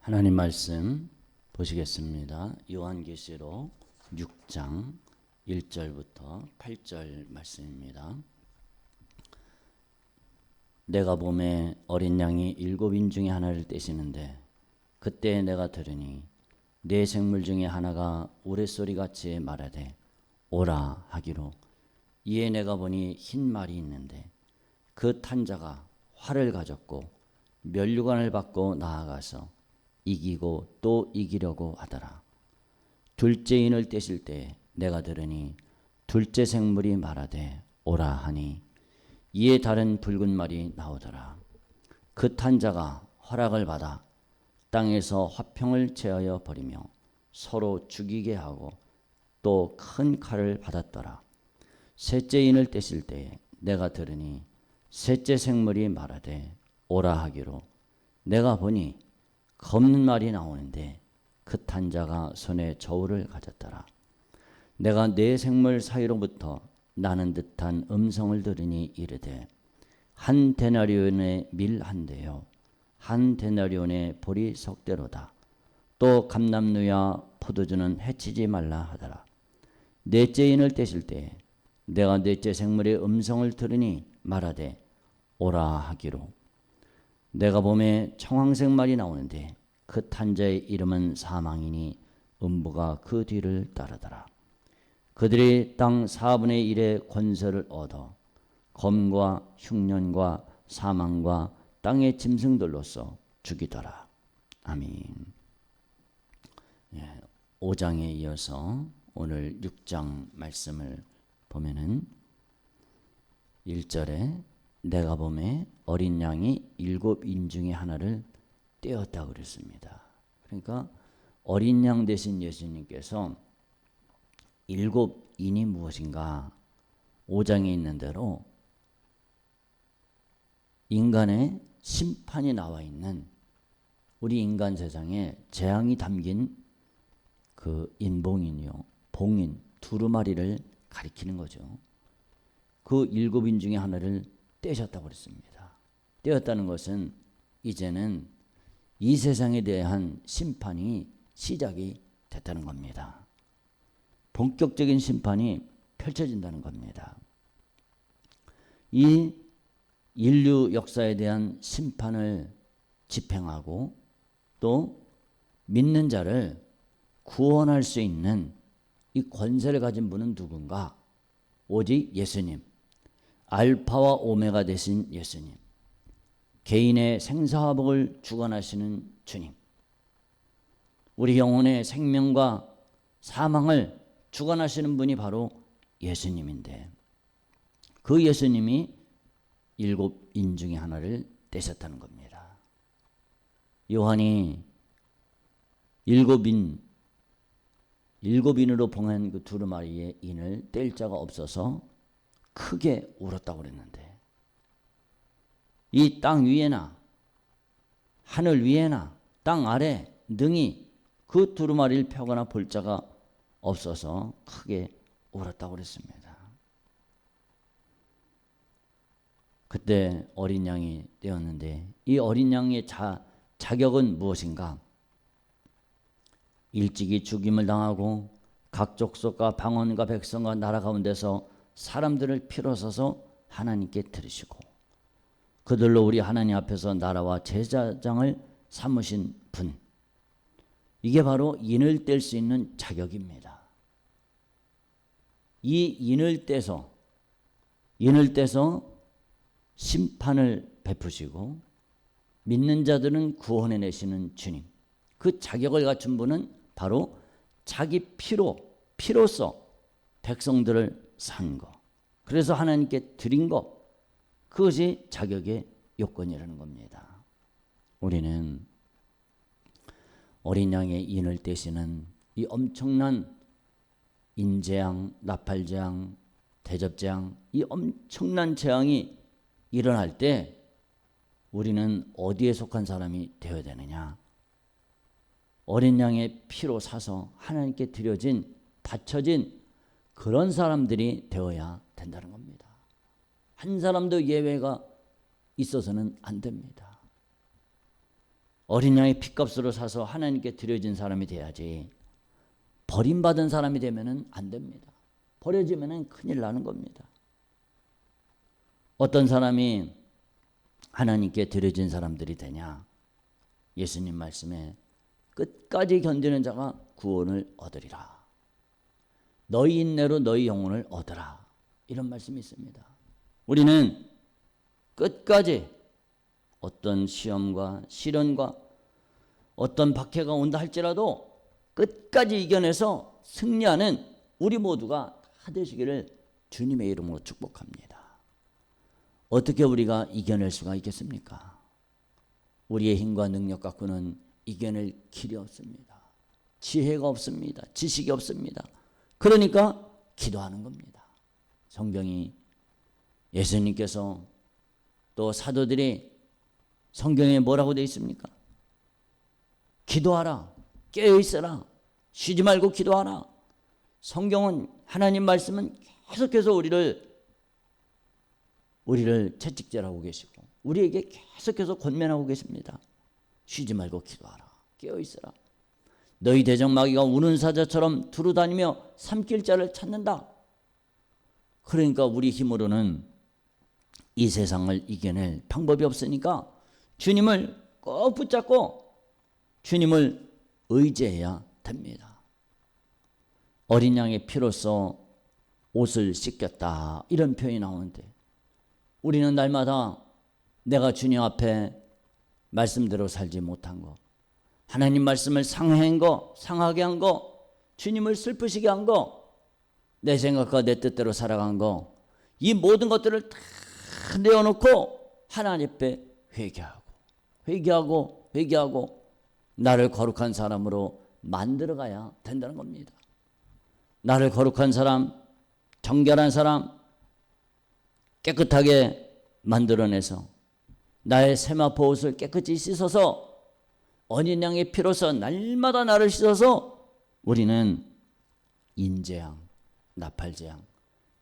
하나님 말씀 보시겠습니다. 요한계시록 6장 1절부터 8절 말씀입니다. 내가 봄에 어린 양이 일곱 인 중에 하나를 떼시는데 그때 내가 들으니 네 생물 중에 하나가 우레소리같이 말하되 오라 하기로 이에 내가 보니 흰 말이 있는데 그 탄 자가 활을 가졌고 면류관을 받고 나아가서 이기고 또 이기려고 하더라. 둘째 인을 떼실 때 내가 들으니 둘째 생물이 말하되 오라 하니 이에 다른 붉은 말이 나오더라. 그 탄 자가 허락을 받아 땅에서 화평을 제하여 버리며 서로 죽이게 하고 또 큰 칼을 받았더라. 셋째 인을 떼실 때 내가 들으니 셋째 생물이 말하되 오라 하기로 내가 보니 검은 말이 나오는데 그 탄 자가 손에 저울을 가졌더라. 내가 네 생물 사이로부터 나는 듯한 음성을 들으니 이르되 한 데나리온의 밀 한 대요 한 데나리온의 보리 석 대로다. 또 감람누야 포도주는 해치지 말라 하더라. 넷째 인을 떼실 때 내가 넷째 생물의 음성을 들으니 말하되 오라 하기로 내가 봄에 청황색 말이 나오는데 그 탄자의 이름은 사망이니 음부가 그 뒤를 따르더라. 그들이 땅 4분의 1의 권세를 얻어 검과 흉년과 사망과 땅의 짐승들로서 죽이더라. 아멘. 5장에 이어서 오늘 6장 말씀을 보면은 1절에 내가 봄에 어린 양이 일곱 인 중에 하나를 떼었다고 그랬습니다. 그러니까 어린 양 대신 예수님께서 일곱 인이 무엇인가 5장에 있는 대로 인간의 심판이 나와 있는 우리 인간 세상에 재앙이 담긴 그 인봉인이요 봉인 두루마리를 가리키는 거죠. 그 일곱 인 중에 하나를 떼셨다고 그랬습니다. 떼었다는 것은 이제는 이 세상에 대한 심판이 시작이 됐다는 겁니다. 본격적인 심판이 펼쳐진다는 겁니다. 이 인류 역사에 대한 심판을 집행하고 또 믿는 자를 구원할 수 있는 이 권세를 가진 분은 누군가? 오직 예수님. 알파와 오메가 되신 예수님. 개인의 생사화복을 주관하시는 주님. 우리 영혼의 생명과 사망을 주관하시는 분이 바로 예수님인데 그 예수님이 일곱 인 중에 하나를 떼셨다는 겁니다. 요한이 일곱 인으로 봉한 그 두루마리의 인을 뗄 자가 없어서 크게 울었다고 그랬는데 이 땅 위에나 하늘 위에나 땅 아래 능히 그 두루마리를 펴거나 볼 자가 없어서 크게 울었다고 그랬습니다. 그때 어린 양이 떼었는데 이 어린 양의 자격은 무엇인가? 일찍이 죽임을 당하고 각 족속과 방언과 백성과 나라 가운데서 사람들을 피로 써서 하나님께 드리시고 그들로 우리 하나님 앞에서 나라와 제사장을 삼으신 분. 이게 바로 인을 뗄 수 있는 자격입니다. 이 인을 떼서 심판을 베푸시고 믿는 자들은 구원해내시는 주님. 그 자격을 갖춘 분은 바로 자기 피로써 백성들을 산 것. 그래서 하나님께 드린 것. 그것이 자격의 요건이라는 겁니다. 우리는 어린 양의 인을 떼시는 이 엄청난 인재앙, 나팔재앙, 대접재앙, 이 엄청난 재앙이 일어날 때 우리는 어디에 속한 사람이 되어야 되느냐? 어린 양의 피로 사서 하나님께 바쳐진 그런 사람들이 되어야 된다는 겁니다. 한 사람도 예외가 있어서는 안 됩니다. 어린 양의 핏값으로 사서 하나님께 드려진 사람이 돼야지 버림받은 사람이 되면 안 됩니다. 버려지면 큰일 나는 겁니다. 어떤 사람이 하나님께 드려진 사람들이 되냐? 예수님 말씀에 끝까지 견디는 자가 구원을 얻으리라. 너희 인내로 너희 영혼을 얻으라. 이런 말씀이 있습니다. 우리는 끝까지 어떤 시험과 시련과 어떤 박해가 온다 할지라도 끝까지 이겨내서 승리하는 우리 모두가 다 되시기를 주님의 이름으로 축복합니다. 어떻게 우리가 이겨낼 수가 있겠습니까? 우리의 힘과 능력 갖고는 이겨낼 길이 없습니다. 지혜가 없습니다. 지식이 없습니다. 그러니까 기도하는 겁니다. 성경이 예수님께서 또 사도들이 성경에 뭐라고 되어 있습니까? 기도하라. 깨어있어라. 쉬지 말고 기도하라. 성경은 하나님 말씀은 계속해서 우리를 채찍질하고 계시고 우리에게 계속해서 권면하고 계십니다. 쉬지 말고 기도하라. 깨어있어라. 너희 대적마귀가 우는 사자처럼 두루다니며 삼킬 자를 찾는다. 그러니까 우리 힘으로는 이 세상을 이겨낼 방법이 없으니까 주님을 꼭 붙잡고 주님을 의지해야 됩니다. 어린 양의 피로써 옷을 씻겼다 이런 표현이 나오는데 우리는 날마다 내가 주님 앞에 말씀대로 살지 못한 거, 하나님 말씀을 상해한 거, 상하게 한 거, 주님을 슬프시게 한 거, 내 생각과 내 뜻대로 살아간 거, 이 모든 것들을 다 내어놓고 하나님 앞에 회개하고 나를 거룩한 사람으로 만들어가야 된다는 겁니다. 나를 거룩한 사람, 정결한 사람, 깨끗하게 만들어내서 나의 세마포 옷을 깨끗이 씻어서 어린 양의 피로서 날마다 나를 씻어서 우리는 인재양, 나팔재양,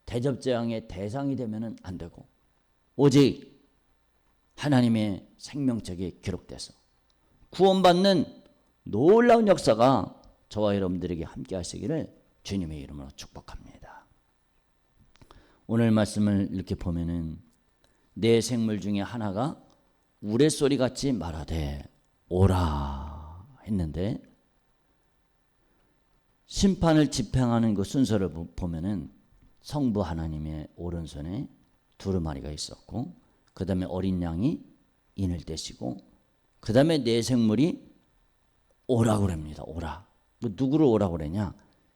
대접재양의 대상이 되면 안 되고 오직 하나님의 생명책에 기록돼서 구원받는 놀라운 역사가 저와 여러분들에게 함께 하시기를 주님의 이름으로 축복합니다. 오늘 말씀을 이렇게 보면은 내 생물 중에 하나가 우레소리 같이 말하되 오라 했는데 심판을 집행하는 그 순서를 보면은 성부 하나님의 오른손에 두루마리가 있었고 그 다음에 어린 양이 인을 떼시고 그 다음에 내 생물이 오라고 그럽니다. 오라. 누구를 오라고 그러냐?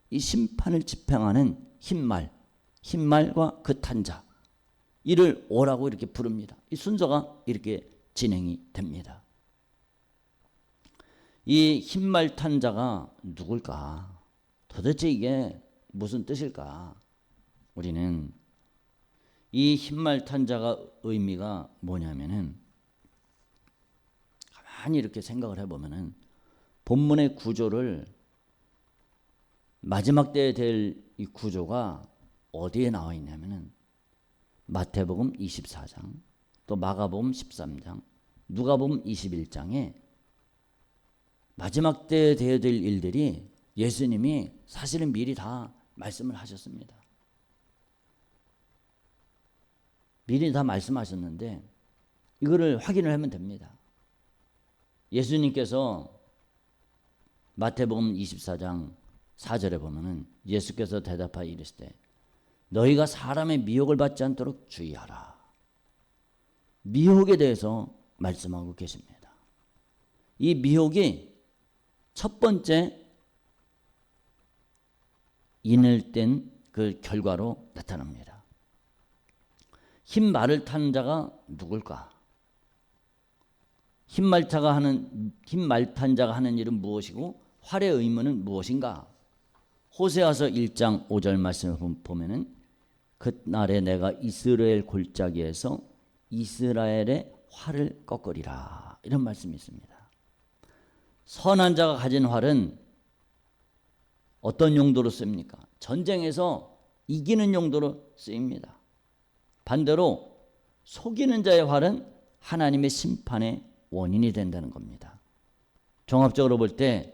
이 심판을 집행하는 흰말과 그 탄자 이를 오라고 이렇게 부릅니다. 이 순서가 이렇게 진행이 됩니다. 이 흰말 탄자가 누굴까? 도대체 이게 무슨 뜻일까? 우리는 이 흰말 탄자가 의미가 뭐냐면은 가만히 이렇게 생각을 해보면은 본문의 구조를 마지막 때에 될 이 구조가 어디에 나와 있냐면은 마태복음 24장 또 마가복음 13장 누가복음 21장에 마지막 때에 되어야 될 일들이 예수님이 사실은 미리 다 말씀을 하셨습니다. 미리 다 말씀하셨는데 이거를 확인을 하면 됩니다. 예수님께서 마태복음 24장 4절에 보면은 예수께서 대답하여 이르시되 너희가 사람의 미혹을 받지 않도록 주의하라. 미혹에 대해서 말씀하고 계십니다. 이 미혹이 첫 번째 인을 뗀 그 결과로 나타납니다. 흰 말을 탄 자가 누굴까? 흰 말 탄 자가 하는 일은 무엇이고 활의 의무는 무엇인가? 호세아서 1장 5절 말씀을 보면은 그날에 내가 이스라엘 골짜기에서 이스라엘의 활을 꺾으리라 이런 말씀이 있습니다. 선한 자가 가진 활은 어떤 용도로 씁니까? 전쟁에서 이기는 용도로 쓰입니다. 반대로 속이는 자의 활은 하나님의 심판의 원인이 된다는 겁니다. 종합적으로 볼 때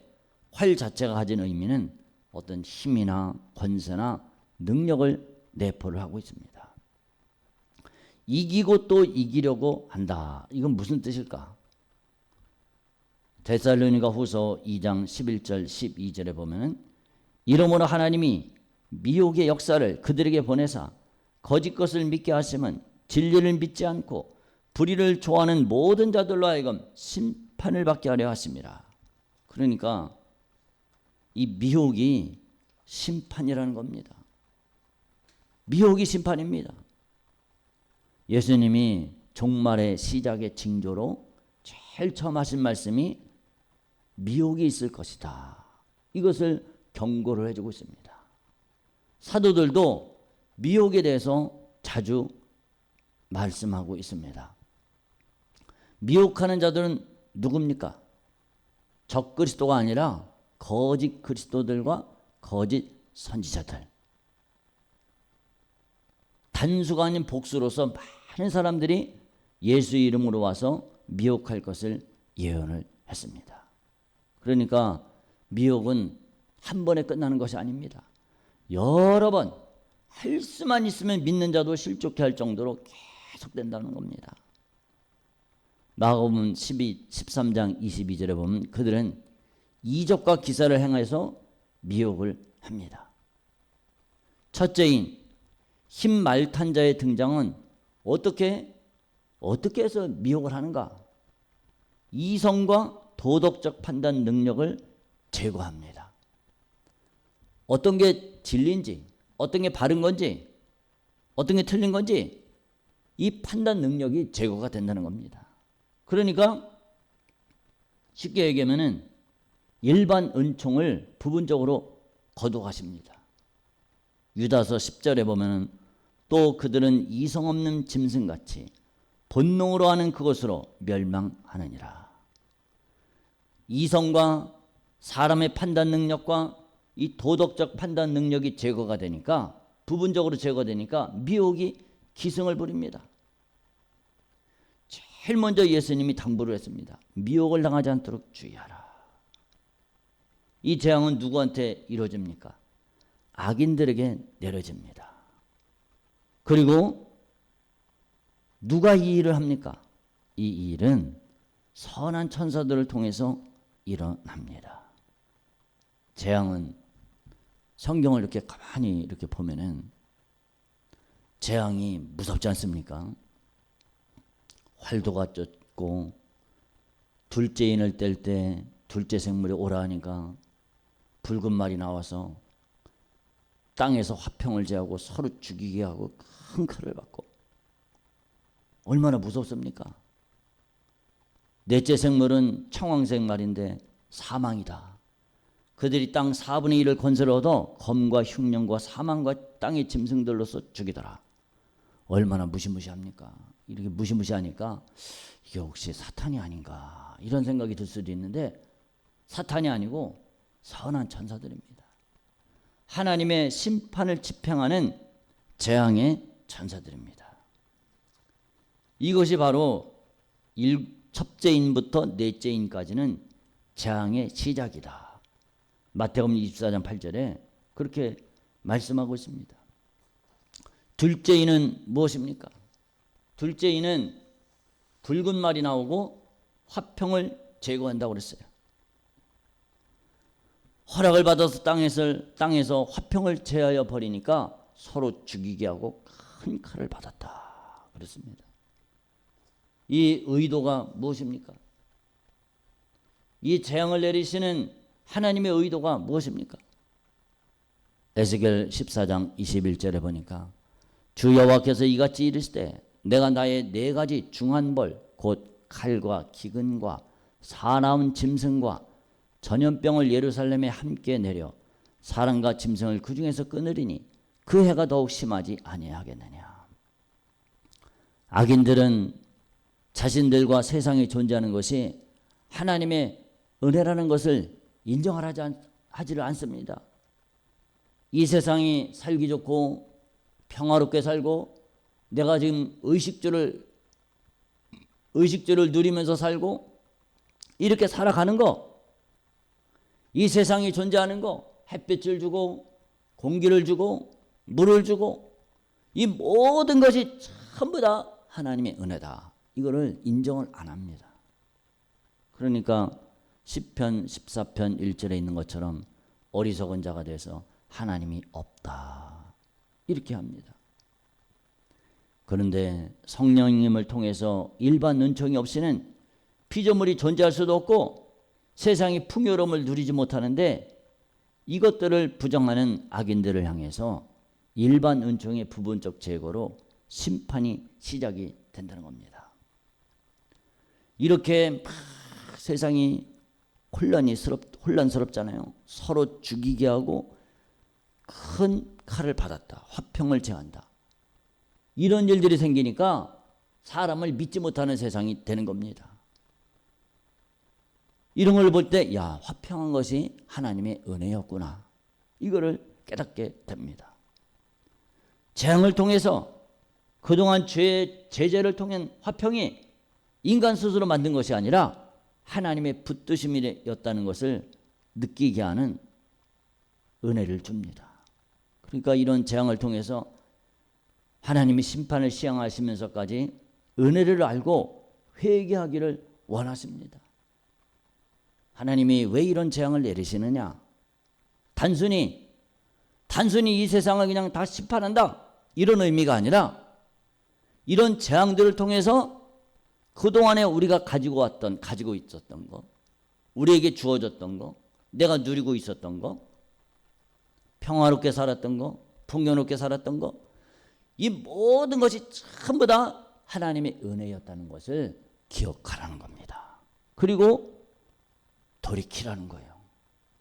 활 자체가 가진 의미는 어떤 힘이나 권세나 능력을 내포를 하고 있습니다. 이기고 또 이기려고 한다. 이건 무슨 뜻일까? 데살로니가 후서 2장 11절 12절에 보면 이러므로 하나님이 미혹의 역사를 그들에게 보내사 거짓 것을 믿게 하시면 진리를 믿지 않고 불의를 좋아하는 모든 자들로 하여금 심판을 받게 하려 하십니다. 그러니까 이 미혹이 심판이라는 겁니다. 미혹이 심판입니다. 예수님이 종말의 시작의 징조로 제일 처음 하신 말씀이 미혹이 있을 것이다. 이것을 경고를 해주고 있습니다. 사도들도 미혹에 대해서 자주 말씀하고 있습니다. 미혹하는 자들은 누굽니까? 적그리스도가 아니라 거짓 그리스도들과 거짓 선지자들. 단수가 아닌 복수로서 많은 사람들이 예수의 이름으로 와서 미혹할 것을 예언을 했습니다. 그러니까 미혹은 한 번에 끝나는 것이 아닙니다. 여러 번 할 수만 있으면 믿는 자도 실족해 할 정도로 계속된다는 겁니다. 마가복음 13장 22절에 보면 그들은 이적과 기사를 행해서 미혹을 합니다. 첫째인 힘 말탄 자의 등장은 어떻게 해서 미혹을 하는가? 이성과 도덕적 판단 능력을 제거합니다. 어떤 게 진리인지, 어떤 게 바른 건지, 어떤 게 틀린 건지 이 판단 능력이 제거가 된다는 겁니다. 그러니까 쉽게 얘기하면은 일반 은총을 부분적으로 거두가십니다. 유다서 10절에 보면은 또 그들은 이성 없는 짐승같이 본능으로 하는 그것으로 멸망하느니라. 이성과 사람의 판단 능력과 이 도덕적 판단 능력이 제거가 되니까, 부분적으로 제거되니까 미혹이 기승을 부립니다. 제일 먼저 예수님이 당부를 했습니다. 미혹을 당하지 않도록 주의하라. 이 재앙은 누구한테 이루어집니까? 악인들에게 내려집니다. 그리고 누가 이 일을 합니까? 이 일은 선한 천사들을 통해서 일어납니다. 재앙은 성경을 이렇게 가만히 이렇게 보면은 재앙이 무섭지 않습니까? 활도가 쫓고 둘째 인을 뗄 때 둘째 생물이 오라 하니까 붉은 말이 나와서 땅에서 화평을 제하고 서로 죽이게 하고 큰 칼을 받고, 얼마나 무섭습니까? 넷째 생물은 청황색 말인데 사망이다. 그들이 땅 4분의 1을 건설을 얻어 검과 흉년과 사망과 땅의 짐승들로서 죽이더라. 얼마나 무시무시합니까? 이렇게 무시무시하니까 이게 혹시 사탄이 아닌가 이런 생각이 들 수도 있는데, 사탄이 아니고 선한 천사들입니다. 하나님의 심판을 집행하는 재앙의 천사들입니다. 이것이 바로 첫째인부터 넷째인까지는 재앙의 시작이다. 마태복음 24장 8절에 그렇게 말씀하고 있습니다. 둘째인은 무엇입니까? 둘째인은 붉은 말이 나오고 화평을 제거한다고 그랬어요. 허락을 받아서 땅에서 화평을 제하여 버리니까 서로 죽이게 하고 큰 칼을 받았다 그랬습니다. 이 의도가 무엇입니까? 이 재앙을 내리시는 하나님의 의도가 무엇입니까? 에스겔 14장 21절에 보니까 주 여호와께서 이같이 이르시되 내가 나의 4가지 중한 벌 곧 칼과 기근과 사나운 짐승과 전염병을 예루살렘에 함께 내려 사람과 짐승을 그 중에서 끊으리니 그 해가 더욱 심하지 아니하겠느냐. 악인들은 자신들과 세상에 존재하는 것이 하나님의 은혜라는 것을 인정하지를 않습니다. 이 세상이 살기 좋고 평화롭게 살고 내가 지금 의식주를 누리면서 살고 이렇게 살아가는 거, 이 세상이 존재하는 거, 햇빛을 주고 공기를 주고 물을 주고 이 모든 것이 전부 다 하나님의 은혜다. 이거를 인정을 안 합니다. 그러니까 시편 14편 1절에 있는 것처럼 어리석은 자가 돼서 하나님이 없다. 이렇게 합니다. 그런데 성령님을 통해서 일반 은총이 없이는 피조물이 존재할 수도 없고 세상이 풍요로움을 누리지 못하는데 이것들을 부정하는 악인들을 향해서 일반 은총의 부분적 제거로 심판이 시작이 된다는 겁니다. 이렇게 막 세상이 혼란스럽잖아요. 서로 죽이게 하고 큰 칼을 받았다. 화평을 제한다. 이런 일들이 생기니까 사람을 믿지 못하는 세상이 되는 겁니다. 이런 걸 볼 때 야, 화평한 것이 하나님의 은혜였구나. 이거를 깨닫게 됩니다. 재앙을 통해서 그동안 제재를 통한 화평이 인간 스스로 만든 것이 아니라 하나님의 붙드심이었다는 것을 느끼게 하는 은혜를 줍니다. 그러니까 이런 재앙을 통해서 하나님이 심판을 시행하시면서까지 은혜를 알고 회개하기를 원하십니다. 하나님이 왜 이런 재앙을 내리시느냐? 단순히 이 세상을 그냥 다 심판한다 이런 의미가 아니라 이런 재앙들을 통해서 그동안에 우리가 가지고 있었던 거, 우리에게 주어졌던 거, 내가 누리고 있었던 거, 평화롭게 살았던 거, 풍요롭게 살았던 거, 이 모든 것이 전부 다 하나님의 은혜였다는 것을 기억하라는 겁니다. 그리고 돌이키라는 거예요.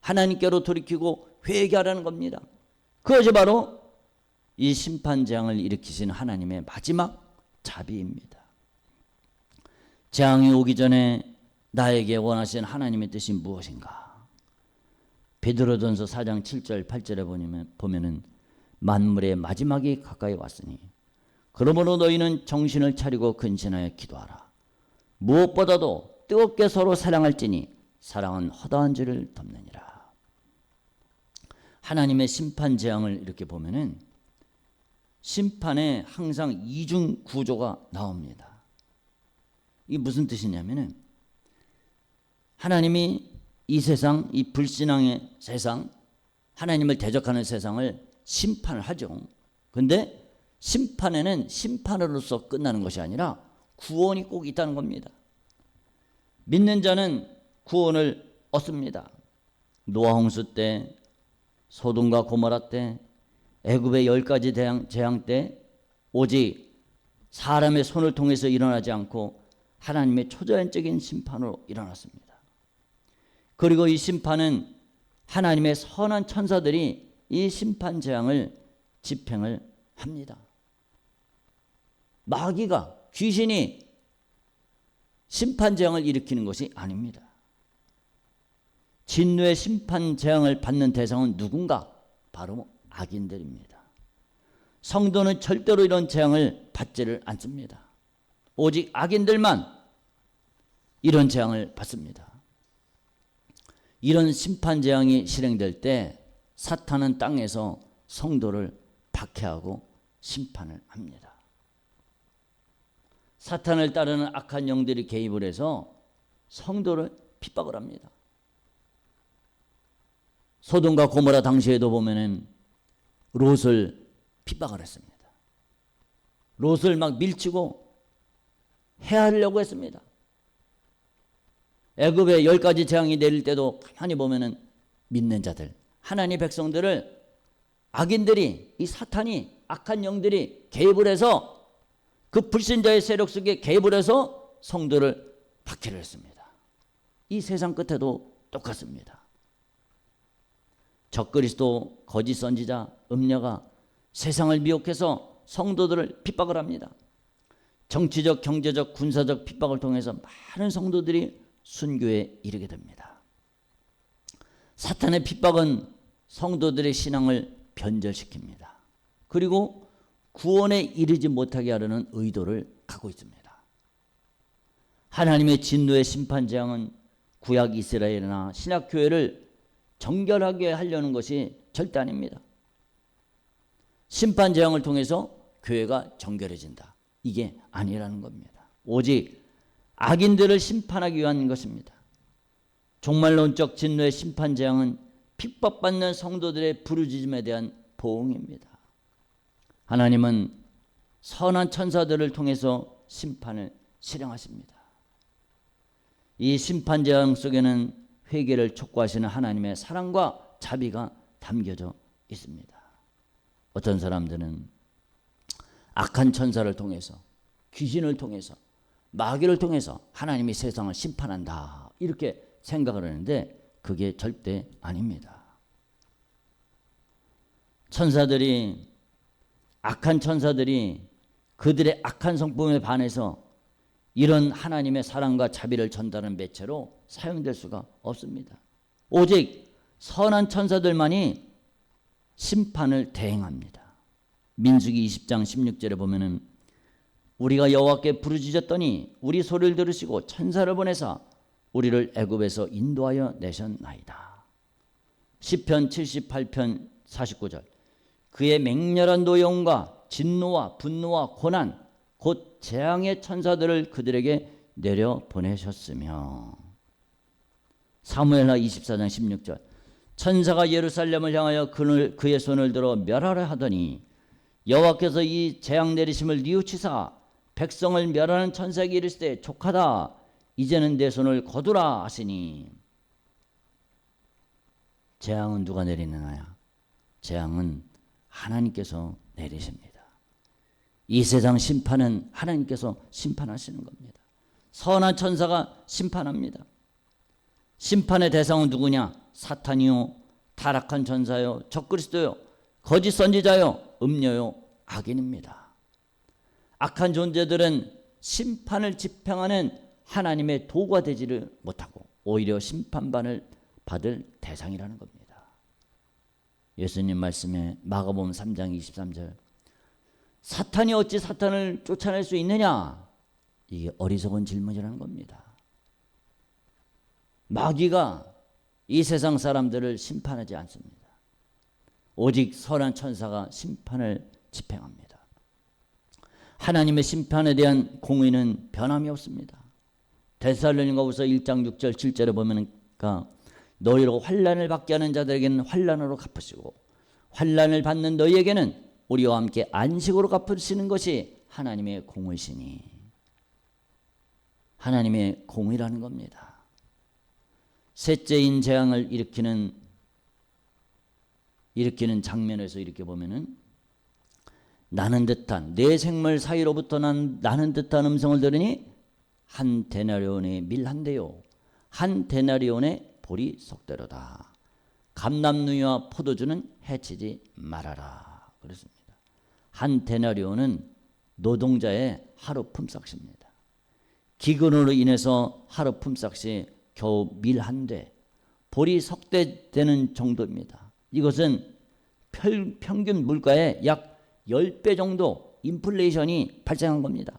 하나님께로 돌이키고 회개하라는 겁니다. 그것이 바로 이 심판 재앙을 일으키신 하나님의 마지막 자비입니다. 재앙이 오기 전에 나에게 원하신 하나님의 뜻이 무엇인가? 베드로전서 4장 7절 8절에 보면은 만물의 마지막이 가까이 왔으니 그러므로 너희는 정신을 차리고 근신하여 기도하라. 무엇보다도 뜨겁게 서로 사랑할지니 사랑은 허다한 죄를 덮느니라. 하나님의 심판 재앙을 이렇게 보면은 심판에 항상 이중 구조가 나옵니다. 이게 무슨 뜻이냐면은 하나님이 이 세상, 이 불신앙의 세상, 하나님을 대적하는 세상을 심판을 하죠. 그런데 심판에는 심판으로서 끝나는 것이 아니라 구원이 꼭 있다는 겁니다. 믿는 자는 구원을 얻습니다. 노아 홍수 때, 소돔과 고모라 때, 애굽의 10가지 재앙 때 오직 사람의 손을 통해서 일어나지 않고 하나님의 초자연적인 심판으로 일어났습니다. 그리고 이 심판은 하나님의 선한 천사들이 이 심판 재앙을 집행을 합니다. 마귀가, 귀신이 심판 재앙을 일으키는 것이 아닙니다. 진노의 심판 재앙을 받는 대상은 누군가? 바로 악인들입니다. 성도는 절대로 이런 재앙을 받지를 않습니다. 오직 악인들만 이런 재앙을 받습니다. 이런 심판 재앙이 실행될 때 사탄은 땅에서 성도를 박해하고 심판을 합니다. 사탄을 따르는 악한 영들이 개입을 해서 성도를 핍박을 합니다. 소돔과 고모라 당시에도 보면은 롯을 핍박을 했습니다. 롯을 막 밀치고 해하려고 했습니다. 애굽에 10가지 재앙이 내릴 때도 가만히 보면은 믿는 자들, 하나님의 백성들을 악인들이, 이 사탄이, 악한 영들이 개입을 해서 그 불신자의 세력 속에 개입을 해서 성도를 박해를 했습니다. 이 세상 끝에도 똑같습니다. 적그리스도, 거짓 선지자, 음녀가 세상을 미혹해서 성도들을 핍박을 합니다. 정치적, 경제적, 군사적 핍박을 통해서 많은 성도들이 순교에 이르게 됩니다. 사탄의 핍박은 성도들의 신앙을 변절시킵니다. 그리고 구원에 이르지 못하게 하려는 의도를 갖고 있습니다. 하나님의 진노의 심판 재앙은 구약 이스라엘이나 신약 교회를 정결하게 하려는 것이 절대 아닙니다. 심판 재앙을 통해서 교회가 정결해진다. 이게 아니라는 겁니다. 오직 악인들을 심판하기 위한 것입니다. 종말론적 진노의 심판 재앙은 핍박받는 성도들의 부르짖음에 대한 보응입니다. 하나님은 선한 천사들을 통해서 심판을 실행하십니다. 이 심판 재앙 속에는 회개를 촉구하시는 하나님의 사랑과 자비가 담겨져 있습니다. 어떤 사람들은 악한 천사를 통해서, 귀신을 통해서, 마귀를 통해서 하나님이 세상을 심판한다 이렇게 생각을 하는데 그게 절대 아닙니다. 악한 천사들이 그들의 악한 성품에 반해서 이런 하나님의 사랑과 자비를 전달하는 매체로 사용될 수가 없습니다. 오직 선한 천사들만이 심판을 대행합니다. 민수기 20장 16절에 보면은 우리가 여호와께 부르짖었더니 우리 소리를 들으시고 천사를 보내사 우리를 애굽에서 인도하여 내셨나이다. 시편 78편 49절 그의 맹렬한 노여움과 진노와 분노와 고난 곧 재앙의 천사들을 그들에게 내려 보내셨으며 사무엘하 24장 16절 천사가 예루살렘을 향하여 그의 손을 들어 멸하려 하더니 여호와께서 이 재앙 내리심을 뉘우치사 백성을 멸하는 천사에게 이르시되 족하다 이제는 내 손을 거두라 하시니 재앙은 누가 내리느냐? 재앙은 하나님께서 내리십니다. 이 세상 심판은 하나님께서 심판하시는 겁니다. 선한 천사가 심판합니다. 심판의 대상은 누구냐? 사탄이요, 타락한 천사요, 적그리스도요, 거짓 선지자요, 음녀요, 악인입니다. 악한 존재들은 심판을 집행하는 하나님의 도구가 되지를 못하고 오히려 심판받을 대상이라는 겁니다. 예수님 말씀에 마가복음 3장 23절 사탄이 어찌 사탄을 쫓아낼 수 있느냐? 이게 어리석은 질문이라는 겁니다. 마귀가 이 세상 사람들을 심판하지 않습니다. 오직 선한 천사가 심판을 집행합니다. 하나님의 심판에 대한 공의는 변함이 없습니다. 데살로니가후서 1장 6절 7절에 보면은 너희로 환난을 받게 하는 자들에게는 환난으로 갚으시고 환난을 받는 너희에게는 우리와 함께 안식으로 갚으시는 것이 하나님의 공의시니 하나님의 공의라는 겁니다. 셋째인 재앙을 일으키는 장면에서 이렇게 보면은 나는 듯한 내 생물 사이로부터 나는 듯한 음성을 들으니 한 데나리온의 밀 한 대요 한 데나리온의 보리 속대로다. 감람누이와 포도주는 해치지 말아라. 그렇습니다. 한 데나리온은 노동자의 하루 품삯입니다. 기근으로 인해서 하루 품삯이 겨우 밀 한 대, 보리 석 대 되는 정도입니다. 이것은 평균 물가의 약 10배 정도 인플레이션이 발생한 겁니다.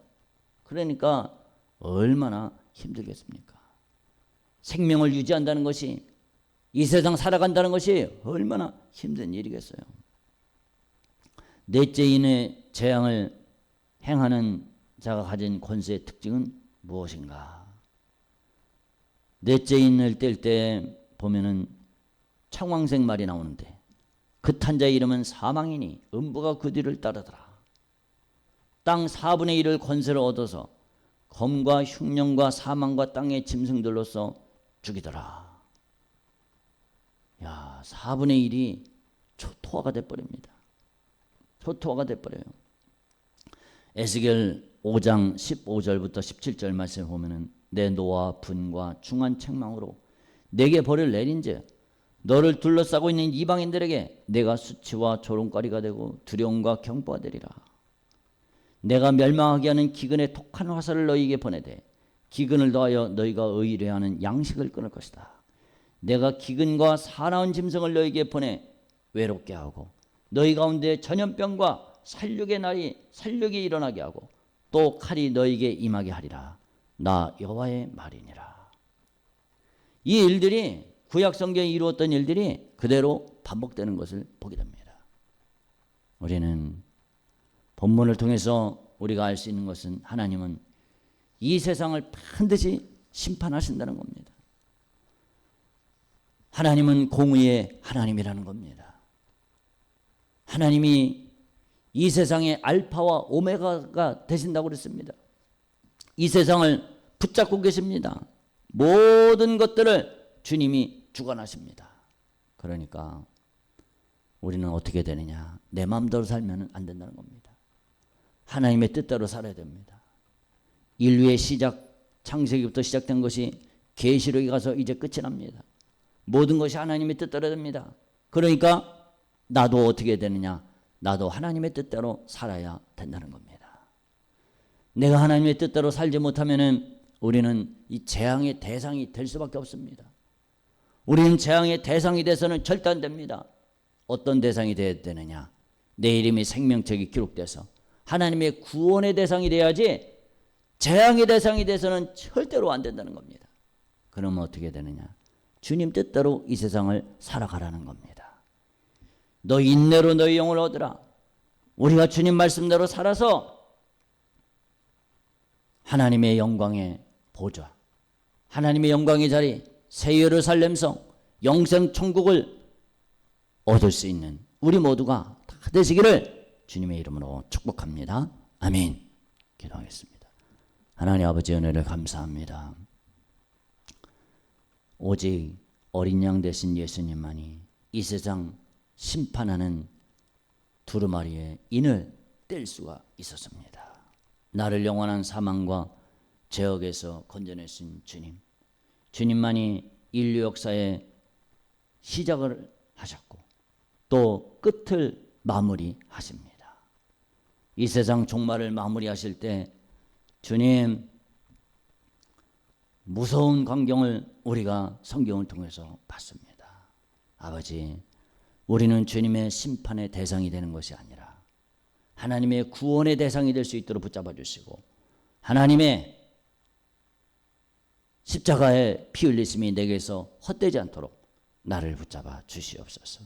그러니까 얼마나 힘들겠습니까? 생명을 유지한다는 것이 이 세상 살아간다는 것이 얼마나 힘든 일이겠어요. 넷째인의 재앙을 행하는 자가 가진 권세의 특징은 무엇인가? 넷째인을 뗄 때 보면은 청황색 말이 나오는데 그 탄자의 이름은 사망이니 음부가 그 뒤를 따르더라. 땅 4분의 1을 권세를 얻어서 검과 흉년과 사망과 땅의 짐승들로서 죽이더라. 야, 4분의 1이 초토화가 돼버립니다. 초토화가 돼버려요. 에스겔 5장 15절부터 17절 말씀을 보면은 내 노와 분과 중한 책망으로 내게 벌을 내린즉 너를 둘러싸고 있는 이방인들에게 내가 수치와 조롱거리가 되고 두려움과 경보가 되리라. 내가 멸망하게 하는 기근의 독한 화살을 너희에게 보내되 기근을 더하여 너희가 의뢰하는 양식을 끊을 것이다. 내가 기근과 사나운 짐승을 너희에게 보내 외롭게 하고 너희 가운데 전염병과 살육이 일어나게 하고 또 칼이 너희에게 임하게 하리라. 나 여호와의 말이니라. 이 일들이 구약 성경에 이루었던 일들이 그대로 반복되는 것을 보게 됩니다. 우리는 본문을 통해서 우리가 알 수 있는 것은 하나님은 이 세상을 반드시 심판하신다는 겁니다. 하나님은 공의의 하나님이라는 겁니다. 하나님이 이 세상의 알파와 오메가가 되신다고 그랬습니다. 이 세상을 붙잡고 계십니다. 모든 것들을 주님이 주관하십니다. 그러니까 우리는 어떻게 되느냐? 내 마음대로 살면 안 된다는 겁니다. 하나님의 뜻대로 살아야 됩니다. 인류의 시작, 창세기부터 시작된 것이 계시록에 가서 이제 끝이 납니다. 모든 것이 하나님의 뜻대로 됩니다. 그러니까 나도 어떻게 되느냐? 나도 하나님의 뜻대로 살아야 된다는 겁니다. 내가 하나님의 뜻대로 살지 못하면 우리는 이 재앙의 대상이 될 수밖에 없습니다. 우리는 재앙의 대상이 돼서는 절대 안 됩니다. 어떤 대상이 되어야 되느냐? 내 이름이 생명책에 기록돼서 하나님의 구원의 대상이 돼야지 재앙의 대상이 돼서는 절대로 안 된다는 겁니다. 그러면 어떻게 되느냐? 주님 뜻대로 이 세상을 살아가라는 겁니다. 너 인내로 너의 영을 얻으라. 우리가 주님 말씀대로 살아서 하나님의 영광의 보좌, 하나님의 영광의 자리, 새 예루살렘성, 영생 천국을 얻을 수 있는 우리 모두가 다 되시기를 주님의 이름으로 축복합니다. 아멘. 기도하겠습니다. 하나님 아버지 은혜를 감사합니다. 오직 어린 양 되신 예수님만이 이 세상 심판하는 두루마리의 인을 뗄 수가 있었습니다. 나를 영원한 사망과 죄악에서 건져내신 주님, 주님만이 인류 역사의 시작을 하셨고 또 끝을 마무리하십니다. 이 세상 종말을 마무리하실 때 주님 무서운 광경을 우리가 성경을 통해서 봤습니다. 아버지, 우리는 주님의 심판의 대상이 되는 것이 아니라 하나님의 구원의 대상이 될 수 있도록 붙잡아 주시고 하나님의 십자가의 피 흘리심이 내게서 헛되지 않도록 나를 붙잡아 주시옵소서.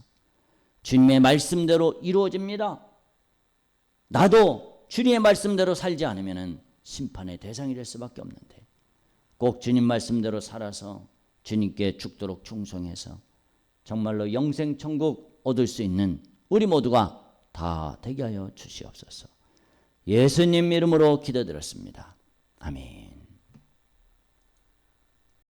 주님의 말씀대로 이루어집니다. 나도 주님의 말씀대로 살지 않으면 심판의 대상이 될 수밖에 없는데 꼭 주님 말씀대로 살아서 주님께 죽도록 충성해서 정말로 영생 천국 얻을 수 있는 우리 모두가 다 되게 하여 주시옵소서. 예수님 이름으로 기도드렸습니다. 아멘.